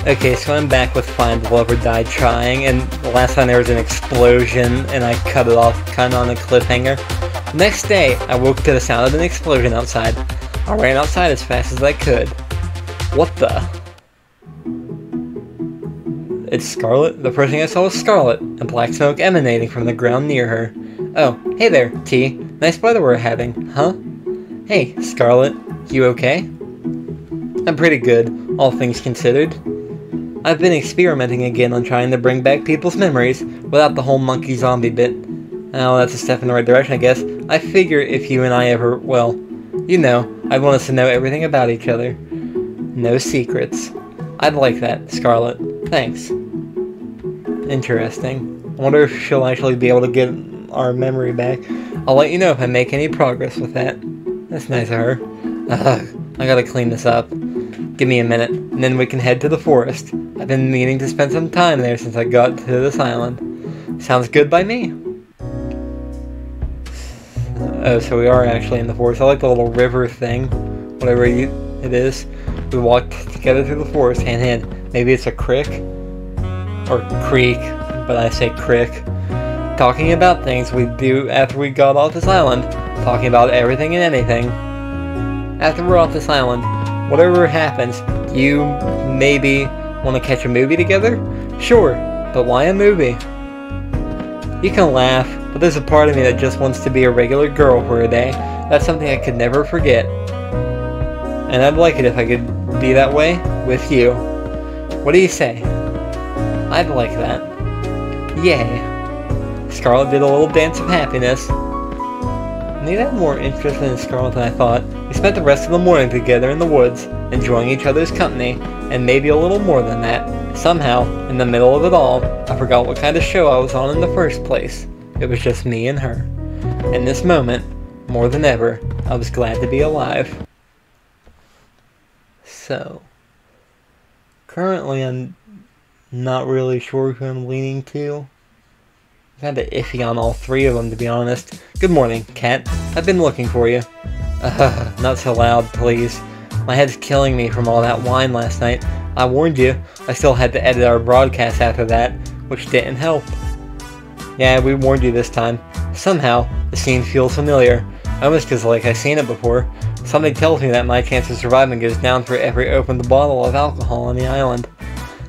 Okay, so I'm back with Find Love or Die Trying, and last time there was an explosion, and I cut it off kinda on a cliffhanger. The next day, I woke to the sound of an explosion outside. I ran outside as fast as I could. What the? It's Scarlet? The first thing I saw was Scarlet, and black smoke emanating from the ground near her. Oh, hey there, T. Nice weather we're having, huh? Hey, Scarlet, you okay? I'm pretty good, all things considered. I've been experimenting again on trying to bring back people's memories without the whole monkey zombie bit. Oh, that's a step in the right direction, I guess. I figure if you and I ever, well, you know, I'd want us to know everything about each other. No secrets. I'd like that, Scarlet. Thanks. Interesting. I wonder if she'll actually be able to get our memory back. I'll let you know if I make any progress with that. That's nice of her. Ugh, I gotta clean this up. Give me a minute, and then we can head to the forest. I've been meaning to spend some time there since I got to this island. Sounds good by me. Oh, so we are actually in the forest. I like the little river thing. Whatever it is. We walked together through the forest, hand in hand. Maybe it's a crick? Or creek, but I say crick. Talking about things we do after we got off this island. Talking about everything and anything. After we're off this island, whatever happens, you maybe want to catch a movie together? Sure, but why a movie? You can laugh, but there's a part of me that just wants to be a regular girl for a day. That's something I could never forget. And I'd like it if I could be that way with you. What do you say? I'd like that. Yay. Scarlet did a little dance of happiness. Nate had more interest in Scarlet than I thought. We spent the rest of the morning together in the woods, enjoying each other's company, and maybe a little more than that. Somehow, in the middle of it all, I forgot what kind of show I was on in the first place. It was just me and her. In this moment, more than ever, I was glad to be alive. So, currently I'm not really sure who I'm leaning to. I've had an iffy on all three of them, to be honest. Good morning, Cat. I've been looking for you. Not so loud, please. My head's killing me from all that wine last night. I warned you. I still had to edit our broadcast after that, which didn't help. Yeah, we warned you this time. Somehow, the scene feels familiar. Almost because like I've seen it before. Something tells me that my chance of surviving goes down for every opened bottle of alcohol on the island.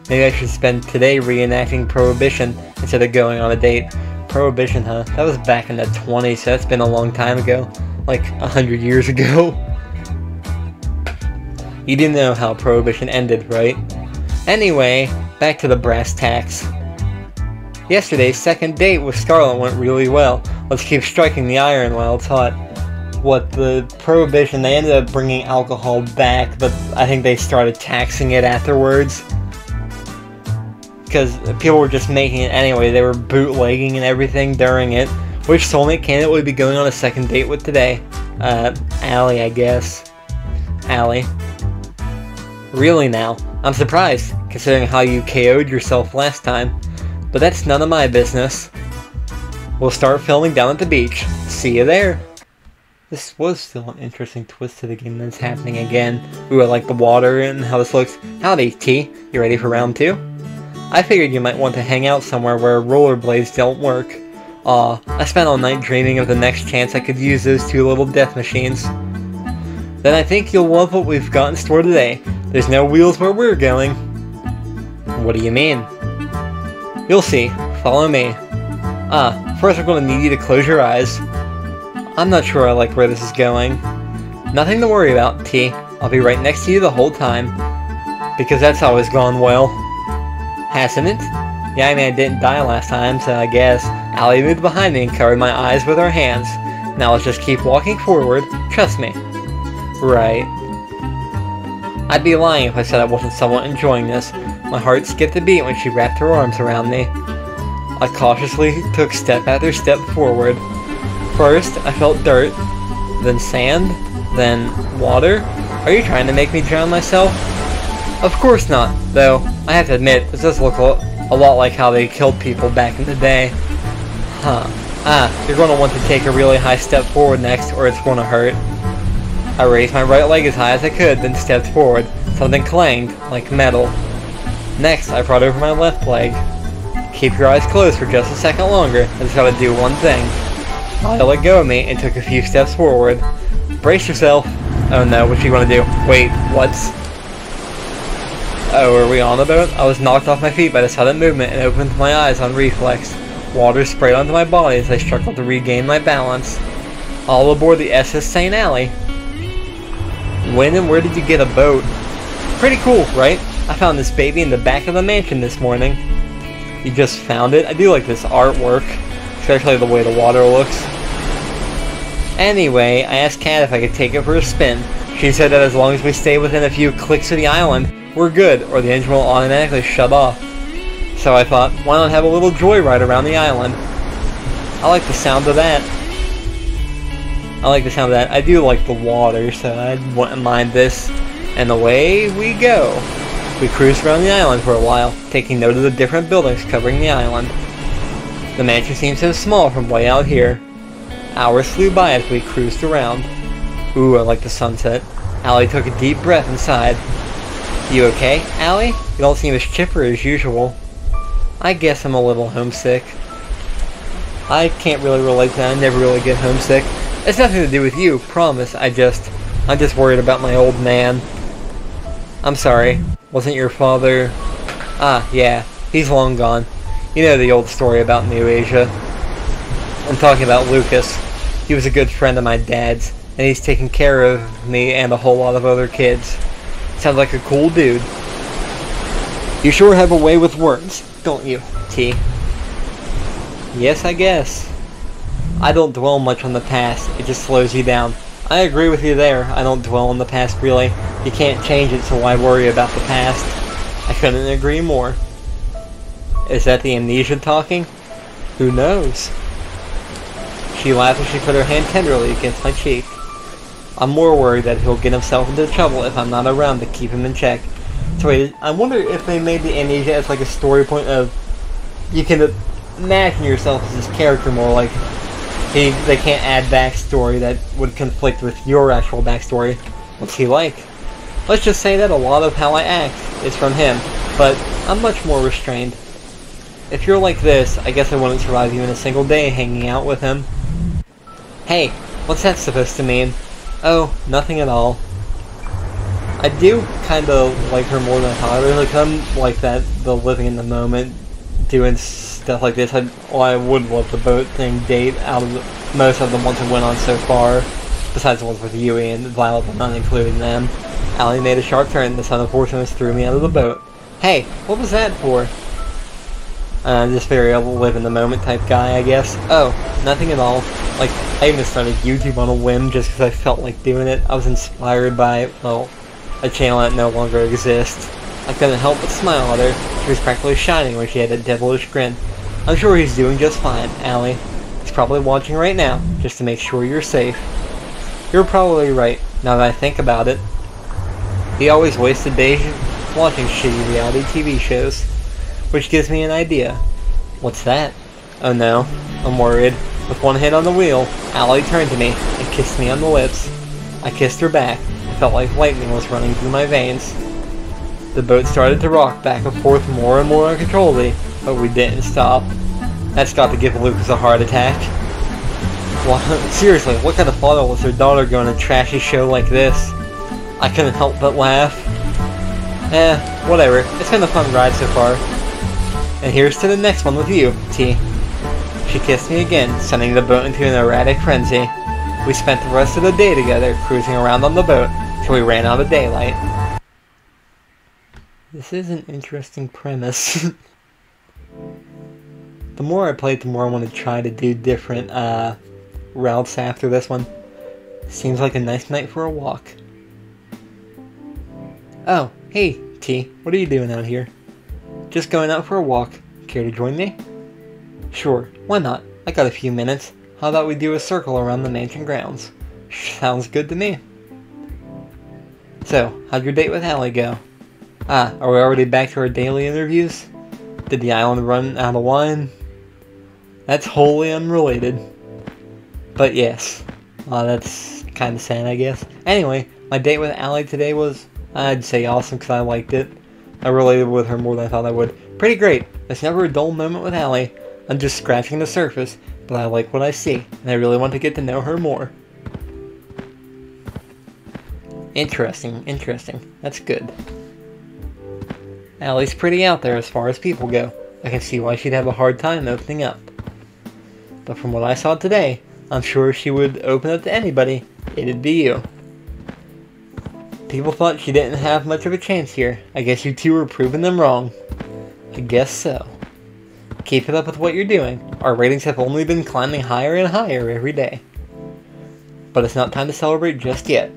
Maybe I should spend today reenacting Prohibition instead of going on a date. Prohibition, huh? That was back in the 20s, so that's been a long time ago. Like 100 years ago. You do know how Prohibition ended, right? Anyway, back to the brass tacks. Yesterday's second date with Scarlet went really well. Let's keep striking the iron while it's hot. What, the Prohibition, they ended up bringing alcohol back, but I think they started taxing it afterwards. Because people were just making it anyway, they were bootlegging and everything during it. Which soulmate candidate would be going on a second date with today? Allie, I guess. Allie. Really now? I'm surprised, considering how you KO'd yourself last time. But that's none of my business. We'll start filming down at the beach. See you there. This was still an interesting twist to the game that's happening again. Ooh, I like the water and how this looks. Howdy, T. You ready for round 2? I figured you might want to hang out somewhere where rollerblades don't work. Aw, I spent all night dreaming of the next chance I could use those two little death machines. Then I think you'll love what we've got in store today. There's no wheels where we're going. What do you mean? You'll see. Follow me. First I'm going to need you to close your eyes. I'm not sure I like where this is going. Nothing to worry about, T. I'll be right next to you the whole time. Because that's always gone well. Hasn't it? Yeah, I mean, I didn't die last time, so I guess. Allie moved behind me and covered my eyes with her hands. Now let's just keep walking forward. Trust me. Right. I'd be lying if I said I wasn't somewhat enjoying this. My heart skipped a beat when she wrapped her arms around me. I cautiously took step after step forward. First, I felt dirt, then sand, then water. Are you trying to make me drown myself? Of course not, though. I have to admit, this does look a lot like how they killed people back in the day. Huh. You're going to want to take a really high step forward next, or it's going to hurt. I raised my right leg as high as I could, then stepped forward. Something clanged, like metal. Next, I brought over my left leg. Keep your eyes closed for just a second longer. I just gotta do one thing. I let go of me and took a few steps forward. Brace yourself. Oh no, what you wanna do? Wait, what? Oh, are we on the boat? I was knocked off my feet by the sudden movement and opened my eyes on reflex. Water sprayed onto my body as I struggled to regain my balance. All aboard the SS St. Allie. When and where did you get a boat? Pretty cool, right? I found this baby in the back of the mansion this morning. You just found it? I do like this artwork, especially the way the water looks. Anyway, I asked Kat if I could take it for a spin. She said that as long as we stay within a few clicks of the island, we're good, or the engine will automatically shut off. So I thought, why not have a little joyride around the island? I like the sound of that. I do like the water, so I wouldn't mind this. And away we go. We cruised around the island for a while, taking note of the different buildings covering the island. The mansion seemed so small from way out here. Hours flew by as we cruised around. Ooh, I like the sunset. Allie took a deep breath and sighed. You okay, Allie? You don't seem as chipper as usual. I guess I'm a little homesick. I can't really relate to that. I never really get homesick. It's nothing to do with you, promise. I'm just worried about my old man. I'm sorry. Wasn't your father... Ah, yeah. He's long gone. You know the old story about New Asia. I'm talking about Lucas. He was a good friend of my dad's, and he's taken care of me and a whole lot of other kids. Sounds like a cool dude. You sure have a way with words, don't you, T? Yes, I guess. I don't dwell much on the past, it just slows you down. I agree with you there, I don't dwell on the past really. You can't change it, so why worry about the past? I couldn't agree more. Is that the amnesia talking? Who knows? She laughed as she put her hand tenderly against my cheek. I'm more worried that he'll get himself into trouble if I'm not around to keep him in check. So wait, I wonder if they made the amnesia as like a story point of... You can imagine yourself as this character more, like... They can't add backstory that would conflict with your actual backstory. What's he like? Let's just say that a lot of how I act is from him, but I'm much more restrained. If you're like this, I guess I wouldn't survive even a single day hanging out with him. Hey, what's that supposed to mean? Oh, nothing at all. I do kind of like her more than I thought I would. Like, I'm like that, the living in the moment, doing stuff like this. I would love the boat thing date out of most of the ones I went on so far, besides the ones with Yui and Violet, but not including them. Allie made a sharp turn, and the son of fortune threw me out of the boat. Hey, what was that for? Just very live in the moment type guy, I guess. Oh, nothing at all. Like, I even started YouTube on a whim just because I felt like doing it. I was inspired by, well, a channel that no longer exists. I couldn't help but smile at her. She was practically shining when she had a devilish grin. I'm sure he's doing just fine, Allie. He's probably watching right now, just to make sure you're safe. You're probably right, now that I think about it. He always wasted days watching shitty reality TV shows. Which gives me an idea. What's that? Oh no, I'm worried. With one hand on the wheel, Allie turned to me and kissed me on the lips. I kissed her back. I felt like lightning was running through my veins. The boat started to rock back and forth more and more uncontrollably, but we didn't stop. That's got to give Lucas a heart attack. Well, seriously, what kind of father lets their daughter go on a trashy show like this? I couldn't help but laugh. Whatever. It's been a fun ride so far. And here's to the next one with you, T. She kissed me again, sending the boat into an erratic frenzy. We spent the rest of the day together, cruising around on the boat, till we ran out of daylight. This is an interesting premise. The more I play it, the more I want to try to do different, routes after this one. Seems like a nice night for a walk. Oh, hey, T. What are you doing out here? Just going out for a walk. Care to join me? Sure, why not? I got a few minutes. How about we do a circle around the mansion grounds? Sounds good to me. So, how'd your date with Allie go? Ah, are we already back to our daily interviews? Did the island run out of wine? That's wholly unrelated. But yes. That's kinda sad, I guess. Anyway, my date with Allie today was, I'd say awesome because I liked it. I related with her more than I thought I would. Pretty great. It's never a dull moment with Allie. I'm just scratching the surface, but I like what I see, and I really want to get to know her more. Interesting, interesting. That's good. Allie's pretty out there as far as people go. I can see why she'd have a hard time opening up. But from what I saw today, I'm sure if she would open up to anybody, it'd be you. People thought she didn't have much of a chance here. I guess you two were proving them wrong. I guess so. Keep it up with what you're doing. Our ratings have only been climbing higher and higher every day. But it's not time to celebrate just yet.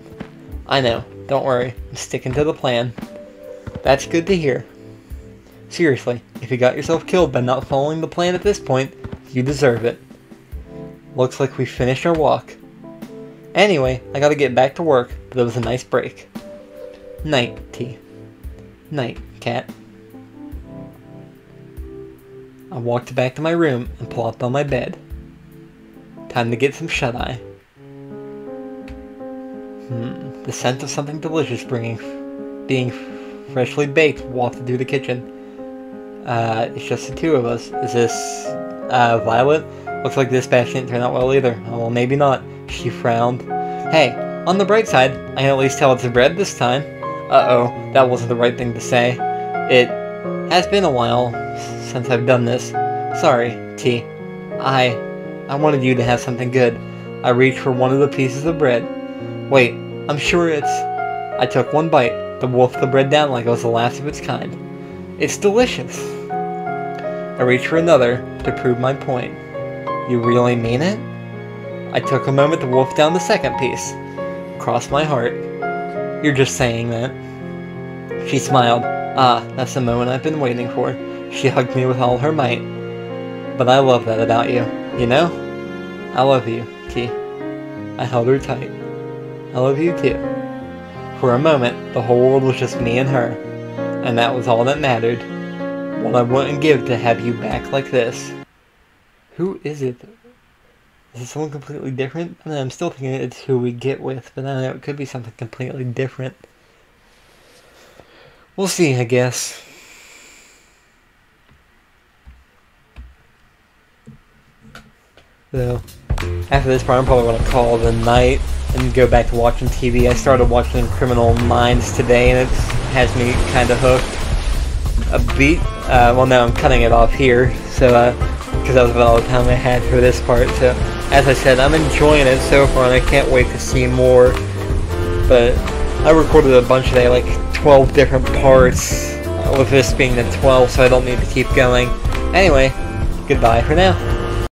I know. Don't worry. I'm sticking to the plan. That's good to hear. Seriously, if you got yourself killed by not following the plan at this point, you deserve it. Looks like we finished our walk. Anyway, I gotta get back to work, but it was a nice break. Night, T. Night, cat. I walked back to my room and plopped on my bed. Time to get some shut-eye. The scent of something delicious being freshly baked wafted through the kitchen. It's just the two of us. Is this, Violet? Looks like this batch didn't turn out well either. Oh, well, maybe not. She frowned. Hey, on the bright side, I can at least tell it's bread this time. Uh-oh, that wasn't the right thing to say. It has been a while since I've done this. Sorry, T. I wanted you to have something good. I reached for one of the pieces of bread. Wait, I'm sure it's... I took one bite, then wolfed the bread down like it was the last of its kind. It's delicious. I reached for another to prove my point. You really mean it? I took a moment to wolf down the second piece. Cross my heart. You're just saying that. She smiled. Ah, that's the moment I've been waiting for. She hugged me with all her might. But I love that about you. You know? I love you, T. I held her tight. I love you too. For a moment, the whole world was just me and her. And that was all that mattered. What I wouldn't give to have you back like this. Who is it? Is it someone completely different? I mean, I'm still thinking it's who we get with, but I don't know, it could be something completely different. We'll see, I guess. So, after this part, I'm probably going to call it a night and go back to watching TV. I started watching Criminal Minds today, and it has me kind of hooked. Well, now I'm cutting it off here, so, because that was about all the time I had for this part. So, as I said, I'm enjoying it so far, and I can't wait to see more. But I recorded a bunch today, like 12 different parts, with this being the 12th, so I don't need to keep going. Anyway, goodbye for now.